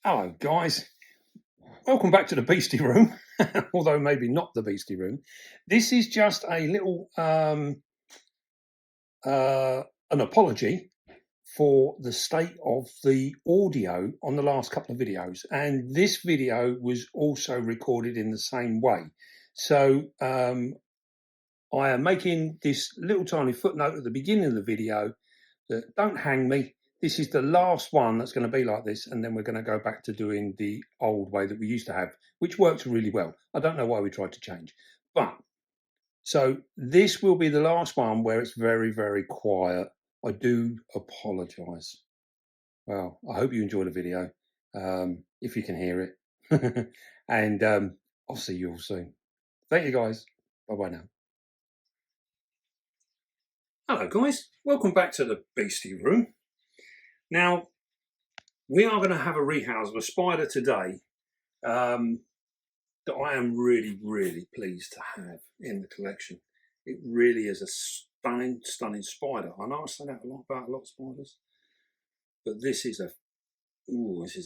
Hello guys, welcome back to the Beastie Room, although maybe not the Beastie Room. This is just a little an apology for the state of the audio on the last couple of videos, and this video was also recorded in the same way. So I am making this little tiny footnote at the beginning of the video that don't hang me. This is the last one that's going to be like this, and then we're going to go back to doing the old way that we used to have, which works really well. I don't know why we tried to change, but so this will be the last one where it's very, very quiet. I do apologize. Well, I hope you enjoy the video, if you can hear it. And I'll see you all soon. Thank you guys. Bye-bye now. Hello guys, welcome back to the Beastie Room. Now, we are going to have a rehouse of a spider today that I am really, really pleased to have in the collection. It really is a stunning, stunning spider. I know I say that about a lot of spiders, but this is a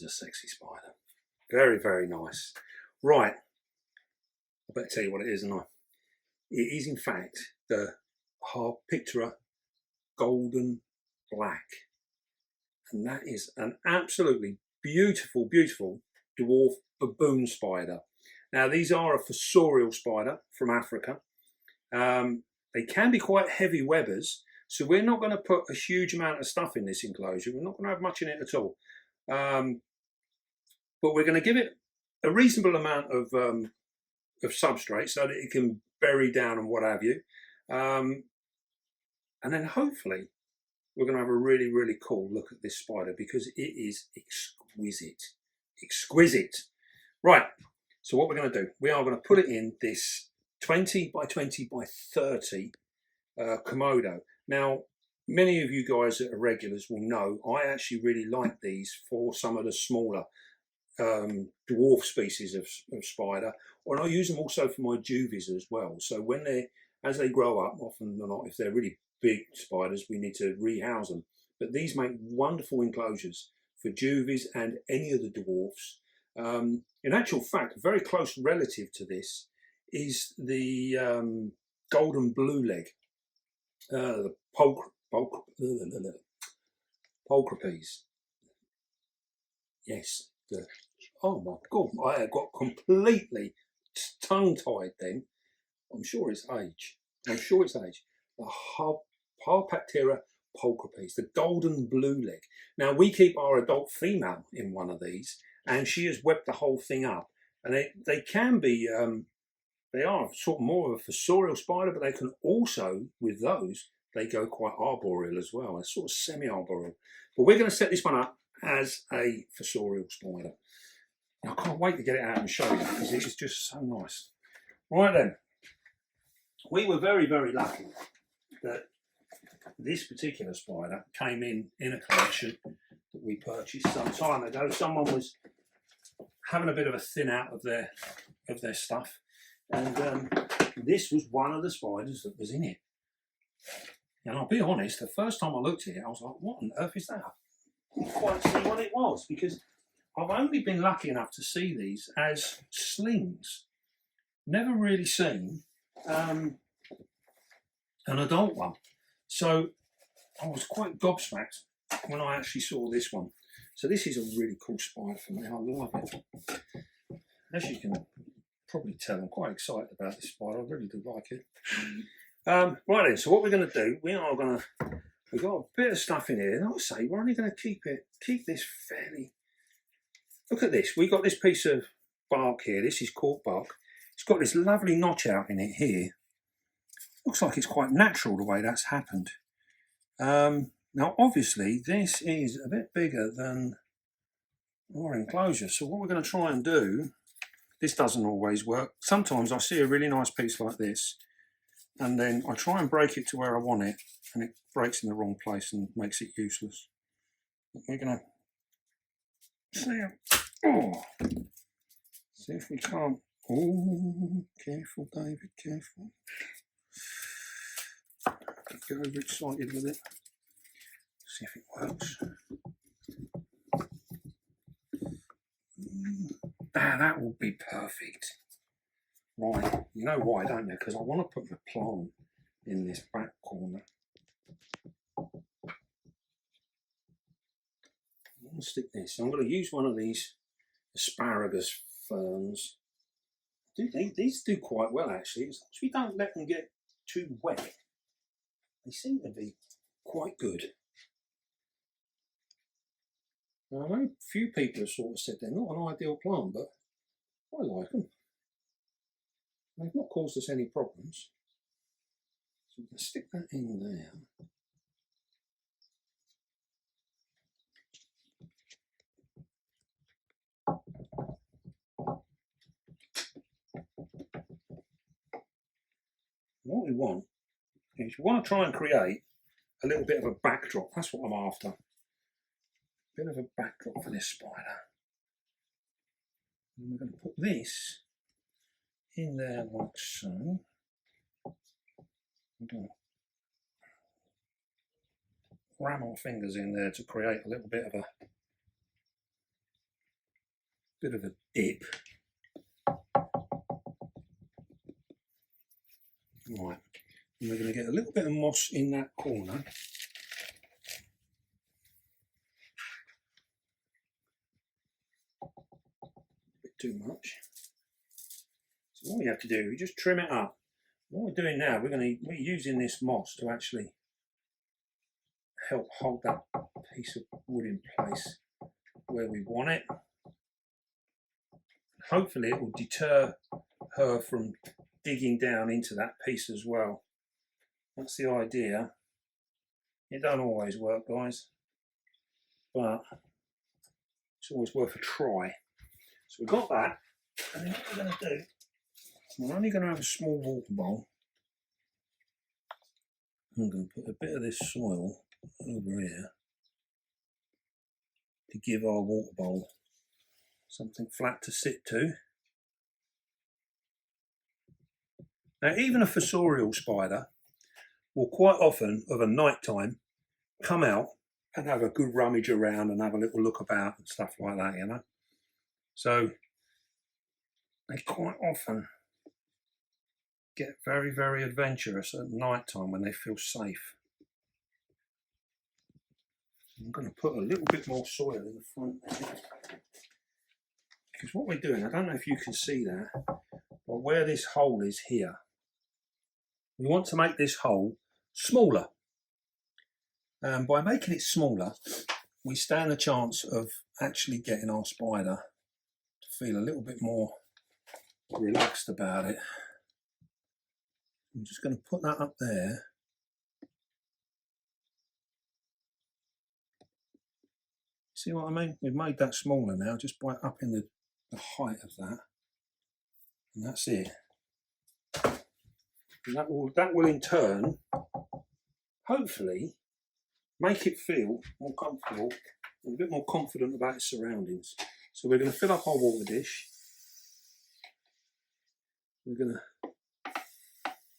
sexy spider. Very, very nice. Right, I better tell you what it is, and it is in fact the Harpactira golden black. And that is an absolutely beautiful, beautiful dwarf baboon spider. Now, these are a fossorial spider from Africa. They can be quite heavy webbers, so we're not going to put a huge amount of stuff in this enclosure. We're not going to have much in it at all. But we're going to give it a reasonable amount of substrate so that it can bury down and what have you. And then hopefully we're going to have a really, really cool look at this spider because it is exquisite. Exquisite. Right, so what we're going to do, we are going to put it in this 20 by 20 by 30 Komodo. Now, many of you guys that are regulars will know I actually really like these for some of the smaller dwarf species of spider, and I use them also for my juvies as well. So when as they grow up, often or not, if they're really big spiders, we need to rehouse them. But these make wonderful enclosures for juvies and any of the dwarfs. In actual fact, a very close relative to this is the golden blue leg, the pulchripes. Yes. Oh my God, I got completely tongue-tied then. I'm sure it's age. The Harpactira pulchripes, the golden blue leg. Now, we keep our adult female in one of these, and she has webbed the whole thing up. And they can be, they are sort of more of a fossorial spider, but they can also, with those, they go quite arboreal as well. It's sort of semi-arboreal. But we're going to set this one up as a fossorial spider. And I can't wait to get it out and show you because it is just so nice. Right then. We were very, very lucky that this particular spider came in a collection that we purchased some time ago. Someone was having a bit of a thin out of their stuff, and this was one of the spiders that was in it. And I'll be honest, the first time I looked at it, I was like, what on earth is that? I didn't quite see what it was because I've only been lucky enough to see these as slings. Never really seen an adult one, so I was quite gobsmacked when I actually saw this one. So this is a really cool spider for me. I love it. As you can probably tell, I'm quite excited about this spider. I really do like it. Right then, so what we're going to do, we've got a bit of stuff in here, and I'll say we're only going to keep this fairly. Look at this. We got this piece of bark here. This is cork bark. It's got this lovely notch out in it here. Looks like it's quite natural the way that's happened. Now, obviously, this is a bit bigger than our enclosure. So what we're going to try and do, this doesn't always work. Sometimes I see a really nice piece like this, and then I try and break it to where I want it, and it breaks in the wrong place and makes it useless. We're going to see if we can't. Oh, careful, David, careful. Get overexcited with it. See if it works. Ah, that will be perfect. Right, you know why, don't you? Because I want to put my plant in this back corner. I want to stick this. So I'm going to use one of these asparagus ferns. These do quite well, actually. As long as we don't let them get too wet, they seem to be quite good. Now, I know a few people have sort of said they're not an ideal plant, but I like them. They've not caused us any problems. So we can stick that in there. What we want is we want to try and create a little bit of a backdrop. That's what I'm after. A bit of a backdrop for this spider. And we're going to put this in there like so. We're going to ram our fingers in there to create a little bit of a dip. Right, and we're going to get a little bit of moss in that corner. A bit too much. So what we have to do, we just trim it up. What we're doing now, we're using this moss to actually help hold that piece of wood in place where we want it. Hopefully it will deter her from digging down into that piece as well. That's the idea. It don't always work, guys, but it's always worth a try. So we've got that, and then what we're going to do, we're only going to have a small water bowl. I'm going to put a bit of this soil over here to give our water bowl something flat to sit to. Now, even a fossorial spider will quite often, of a night time, come out and have a good rummage around and have a little look about and stuff like that, you know. So they quite often get very, very adventurous at night time when they feel safe. I'm going to put a little bit more soil in the front there, because what we're doing, I don't know if you can see that, but where this hole is here, we want to make this hole smaller. And by making it smaller, we stand a chance of actually getting our spider to feel a little bit more relaxed about it. I'm just going to put that up there. See what I mean? We've made that smaller now, just by upping the height of that. And that's it. And that will in turn, hopefully, make it feel more comfortable and a bit more confident about its surroundings. So we're going to fill up our water dish. We're going to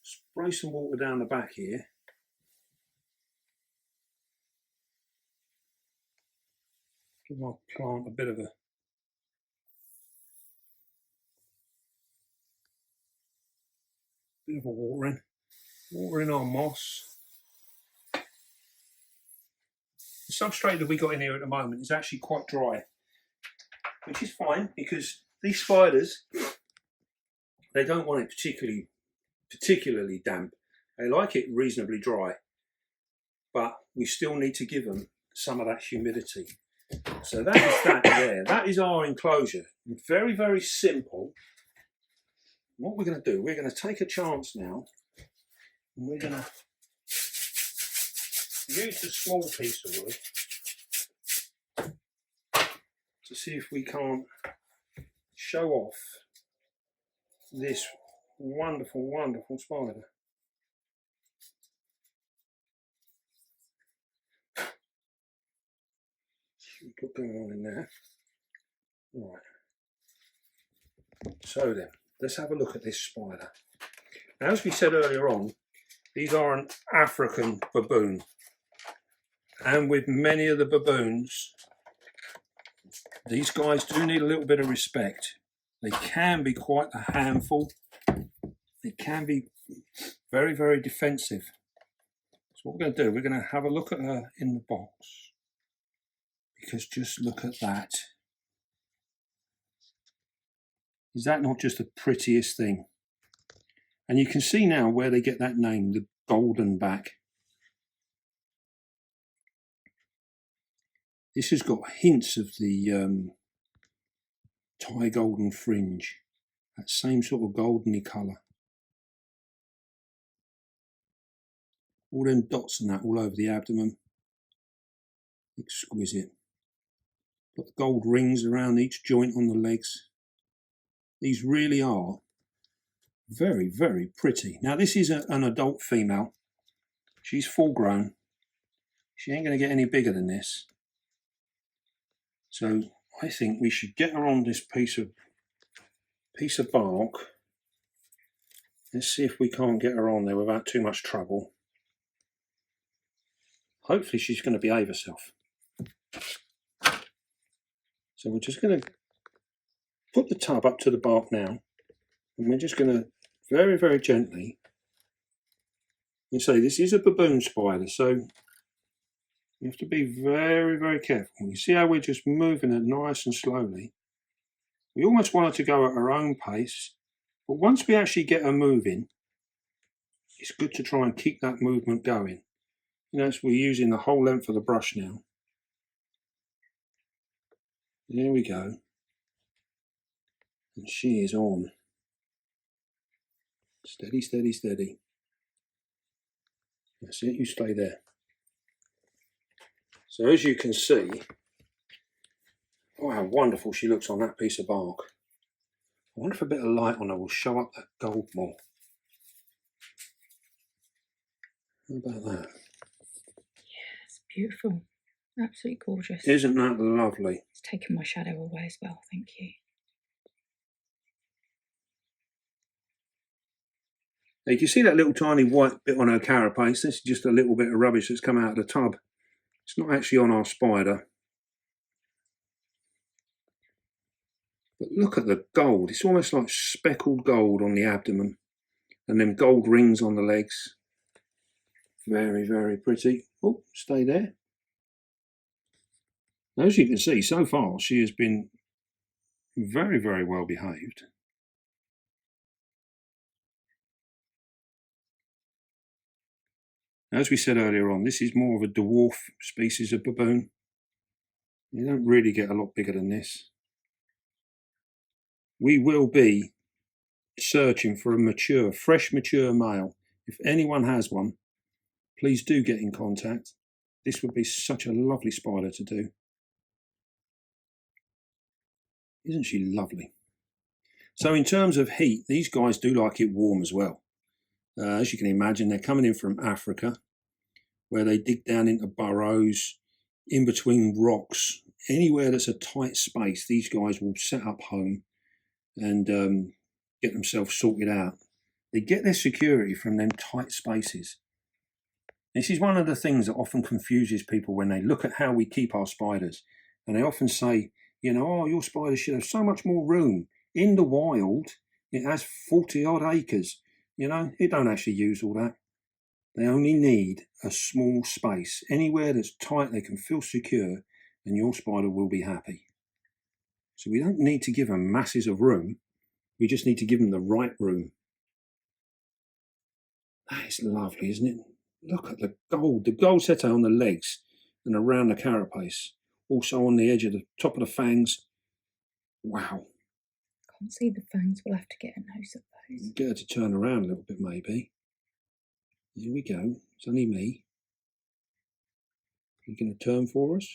spray some water down the back here. Give our plant a bit of a watering. Watering our moss. The substrate that we got in here at the moment is actually quite dry, which is fine because these spiders, they don't want it particularly damp. They like it reasonably dry, but we still need to give them some of that humidity. So that is that there. That is our enclosure. Very, very simple. What we're going to do, we're going to take a chance now, and we're going to use the small piece of wood to see if we can't show off this wonderful, wonderful spider. What's going on in there? Right. So then, let's have a look at this spider. Now, as we said earlier on, these are an African baboon. And with many of the baboons, these guys do need a little bit of respect They can be quite a handful. They can be very, very defensive. So what we're going to do, we're going to have a look at her in the box. Because just look at that. Is that not just the prettiest thing? And you can see now where they get that name, the golden back. This has got hints of the Thai golden fringe, that same sort of goldeny colour. All them dots and that all over the abdomen. Exquisite. Got the gold rings around each joint on the legs. These really are very, very pretty. Now this is an adult female. She's full grown. She ain't going to get any bigger than this. So I think we should get her on this piece of bark. Let's see if we can't get her on there without too much trouble. Hopefully she's going to behave herself. So we're just going to put the tub up to the bark now, and we're just going to very, very gently. You say this is a baboon spider, so you have to be very, very careful. You see how we're just moving it nice and slowly. We almost want her to go at her own pace, but once we actually get her moving, it's good to try and keep that movement going. You know, so we're using the whole length of the brush now. There we go. And she is on. Steady, steady, steady. That's it, you stay there. So as you can see, oh how wonderful she looks on that piece of bark. I wonder if a bit of light on her will show up that gold more. How about that? Yeah, it's beautiful. Absolutely gorgeous. Isn't that lovely? It's taken my shadow away as well, thank you. Now you can see that little tiny white bit on her carapace. This is just a little bit of rubbish that's come out of the tub. It's not actually on our spider. But look at the gold. It's almost like speckled gold on the abdomen. And then gold rings on the legs. Very, very pretty. Oh, stay there. As you can see, so far she has been very, very well behaved. As we said earlier on, this is more of a dwarf species of baboon. You don't really get a lot bigger than this. We will be searching for a mature, fresh mature male. If anyone has one, please do get in contact. This would be such a lovely spider to do. Isn't she lovely? So in terms of heat, these guys do like it warm as well. As you can imagine, they're coming in from Africa, where they dig down into burrows, in between rocks. Anywhere that's a tight space, these guys will set up home and get themselves sorted out. They get their security from them tight spaces. This is one of the things that often confuses people when they look at how we keep our spiders. And they often say, you know, oh, your spider should have so much more room. In the wild, it has 40 odd acres. You know, it don't actually use all that. They only need a small space. Anywhere that's tight, they can feel secure, and your spider will be happy. So we don't need to give them masses of room. We just need to give them the right room. That is lovely, isn't it? Look at the gold setting on the legs and around the carapace. Also on the edge of the top of the fangs. Wow. Can't see the fangs, we'll have to get a nose of those. Get her to turn around a little bit maybe. Here we go. It's only me. You going to turn for us?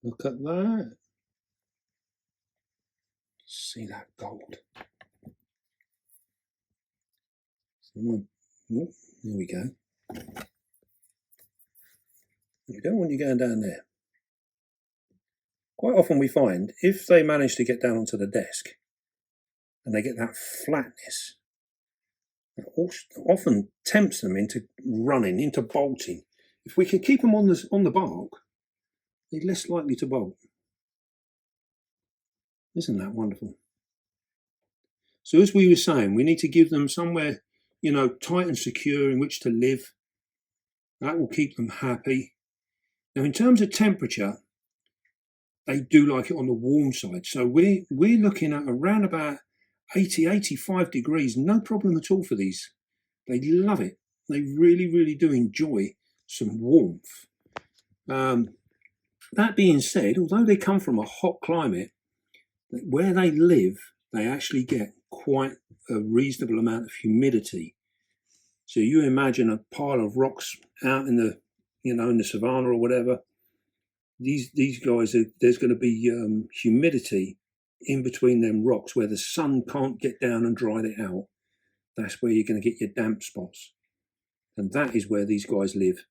Look at that. See that gold. Oh, there we go. We don't want you going down there. Quite often we find if they manage to get down onto the desk and they get that flatness, it often tempts them into running, into bolting. If we can keep them on the bark, they're less likely to bolt. Isn't that wonderful? So as we were saying, we need to give them somewhere, you know, tight and secure in which to live. That will keep them happy. Now, in terms of temperature, they do like it on the warm side. So we're looking at around about 80, 85 degrees, no problem at all for these. They love it. They really, really do enjoy some warmth. That being said, although they come from a hot climate, where they live, they actually get quite a reasonable amount of humidity. So you imagine a pile of rocks out in the, you know, in the savannah or whatever. These guys, there's going to be humidity in between them rocks where the sun can't get down and dry it out. That's where you're going to get your damp spots. And that is where these guys live.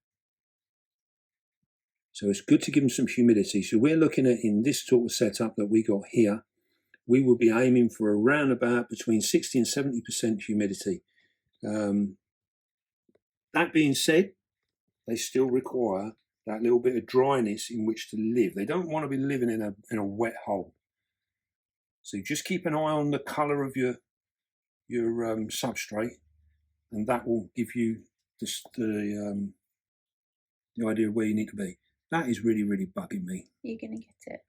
So it's good to give them some humidity. So we're looking at, in this sort of setup that we got here, we will be aiming for around about between 60 and 70% humidity. That being said, they still require that little bit of dryness in which to live. They don't want to be living in a wet hole. So just keep an eye on the colour of your substrate, and that will give you the idea of where you need to be. That is really, really bugging me. You're going to get it.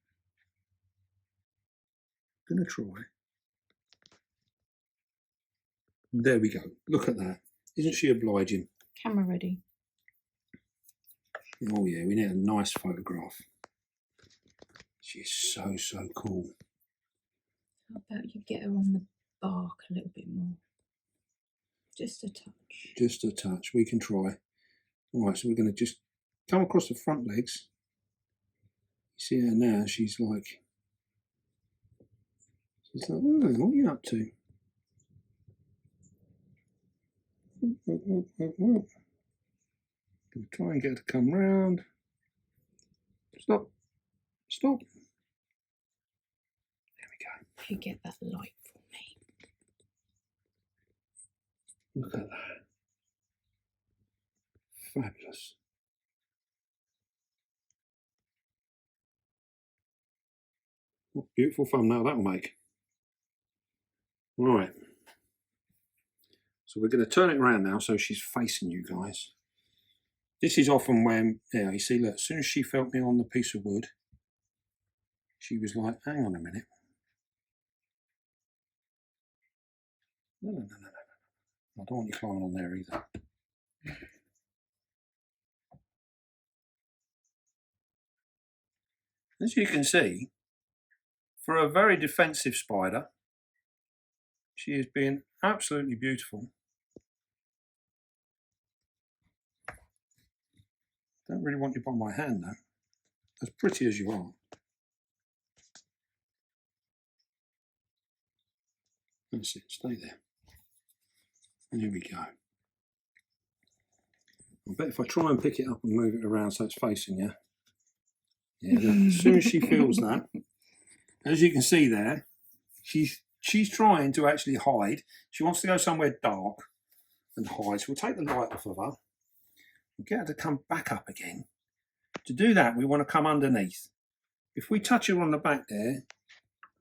I'm going to try. There we go. Look at that. Isn't she obliging? Camera ready. Oh yeah, we need a nice photograph. She's so, so cool. How about you get her on the bark a little bit more? Just a touch. Just a touch. We can try. All right, so we're going to just come across the front legs. You see her now, she's like, oh, what are you up to? Gonna try and get her to come round. Stop. Stop. There we go. You get that light for me. Look at that. Fabulous. What beautiful thumbnail that'll make. All right. So we're going to turn it around now so she's facing you guys. This is often when, yeah, you see, look, as soon as she felt me on the piece of wood, she was like, hang on a minute. No. I don't want you climbing on there either. As you can see, for a very defensive spider, she is being absolutely beautiful. Don't really want you by my hand though, as pretty as you are. That's it, stay there. And here we go. I bet if I try and pick it up and move it around so it's facing you. Yeah, as soon as she feels that, as you can see there, she's trying to actually hide. She wants to go somewhere dark and hide. So we'll take the light off of her. We'll get her to come back up again. To do that, we want to come underneath. If we touch her on the back there,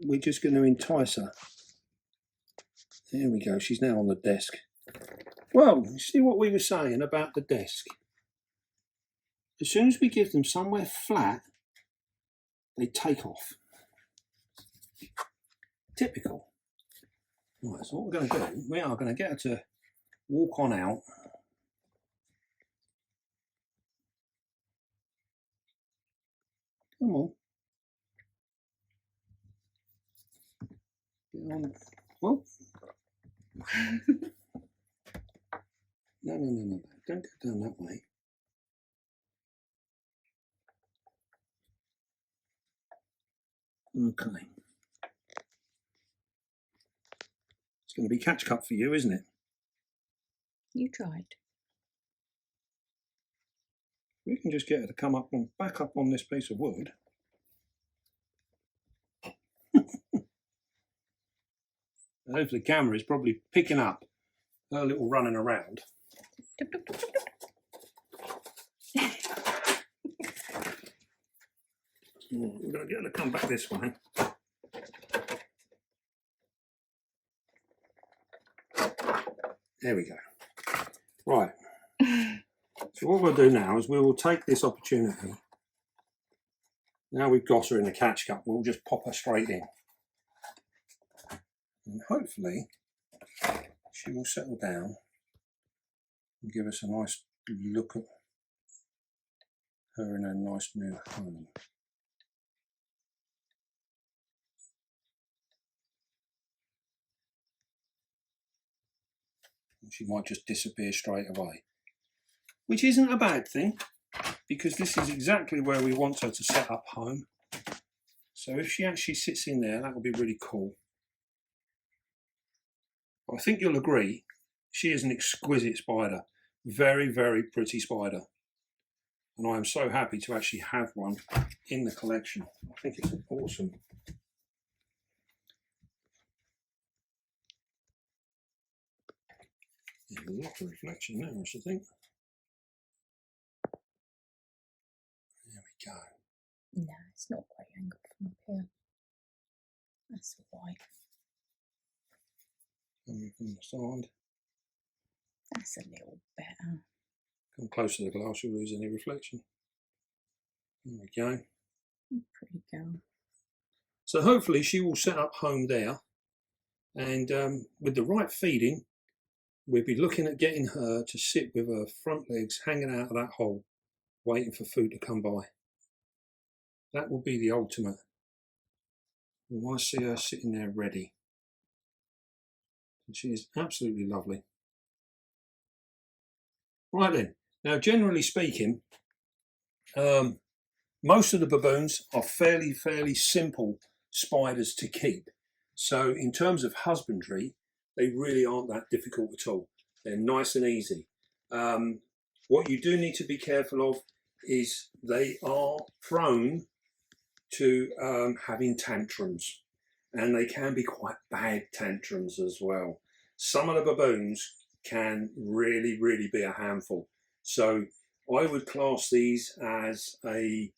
we're just going to entice her. There we go. She's now on the desk. Well, you see what we were saying about the desk? As soon as we give them somewhere flat, they take off. Typical. Right, so what we're going to do, we are going to get her to walk on out. Come on. Get on. Well. No. Don't go down that way. Okay. It's going to be catch cup for you, isn't it? You tried. We can just get her to come up and back up on this piece of wood. Hopefully the camera is probably picking up her little running around. We're going to get her to come back this way. There we go. Right. So what we'll do now is we will take this opportunity. Now we've got her in the catch cup, we'll just pop her straight in. And hopefully she will settle down and give us a nice look at her in a nice new home. She might just disappear straight away, which isn't a bad thing, because this is exactly where we want her to set up home. So if she actually sits in there, that would be really cool. I think you'll agree, she is an exquisite spider. Very, very pretty spider. And I am so happy to actually have one in the collection. I think it's awesome. There's a lot of reflection there, I should think. There we go. No, it's not quite angled from up here. That's white. Coming from the side. That's a little better. Come close to the glass, you'll lose any reflection. There we go. Pretty girl. So hopefully she will set up home there, and with the right feeding, we'll be looking at getting her to sit with her front legs hanging out of that hole, waiting for food to come by. That will be the ultimate. We want to see her sitting there ready. And she is absolutely lovely. Right then, now generally speaking, most of the baboons are fairly simple spiders to keep. So in terms of husbandry, they really aren't that difficult at all. They're nice and easy. What you do need to be careful of is they are prone to having tantrums, and they can be quite bad tantrums as well. Some of the baboons can really be a handful. So I would class these as a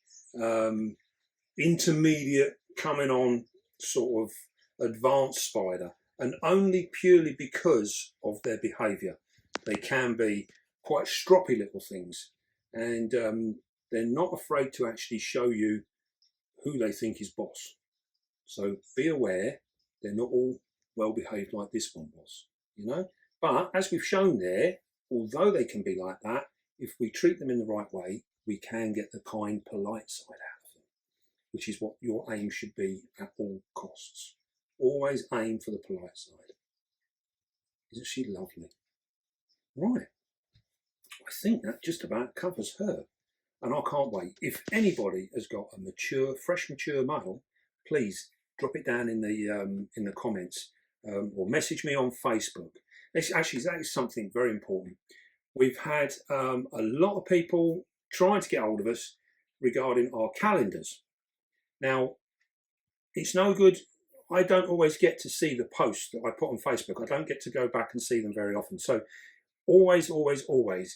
intermediate coming on sort of advanced spider, and only purely because of their behaviour. They can be quite stroppy little things, and they're not afraid to actually show you who they think is boss. So be aware, they're not all well behaved like this one was, you know. But as we've shown there, although they can be like that, if we treat them in the right way, we can get the kind, polite side out of them, which is what your aim should be at all costs. Always aim for the polite side. Isn't she lovely? Right, I think that just about covers her. And I can't wait. If anybody has got a mature, fresh mature male, please drop it down in the comments, or message me on Facebook. Actually, that is something very important. We've had a lot of people trying to get hold of us regarding our calendars. Now, it's no good. I don't always get to see the posts that I put on Facebook. I don't get to go back and see them very often. So always,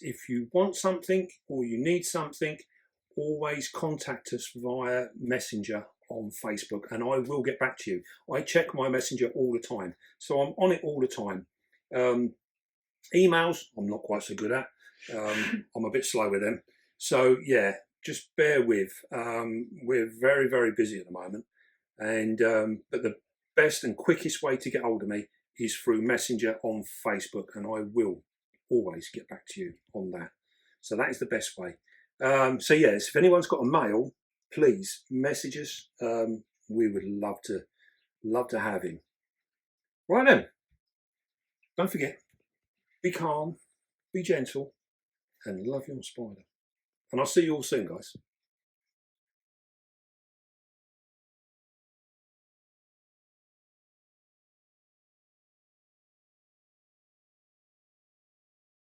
if you want something or you need something, always contact us via Messenger on Facebook, and I will get back to you. I check my Messenger all the time, so I'm on it all the time. Emails, I'm not quite so good at. I'm a bit slow with them. So yeah, just bear with. We're very busy at the moment, and but the best and quickest way to get hold of me is through Messenger on Facebook, and I will always get back to you on that. So that is the best way. So yes, if anyone's got a mail, please message us. We would love to have him. Right then, don't forget, be calm, be gentle, and love your spider. And I'll see you all soon, guys.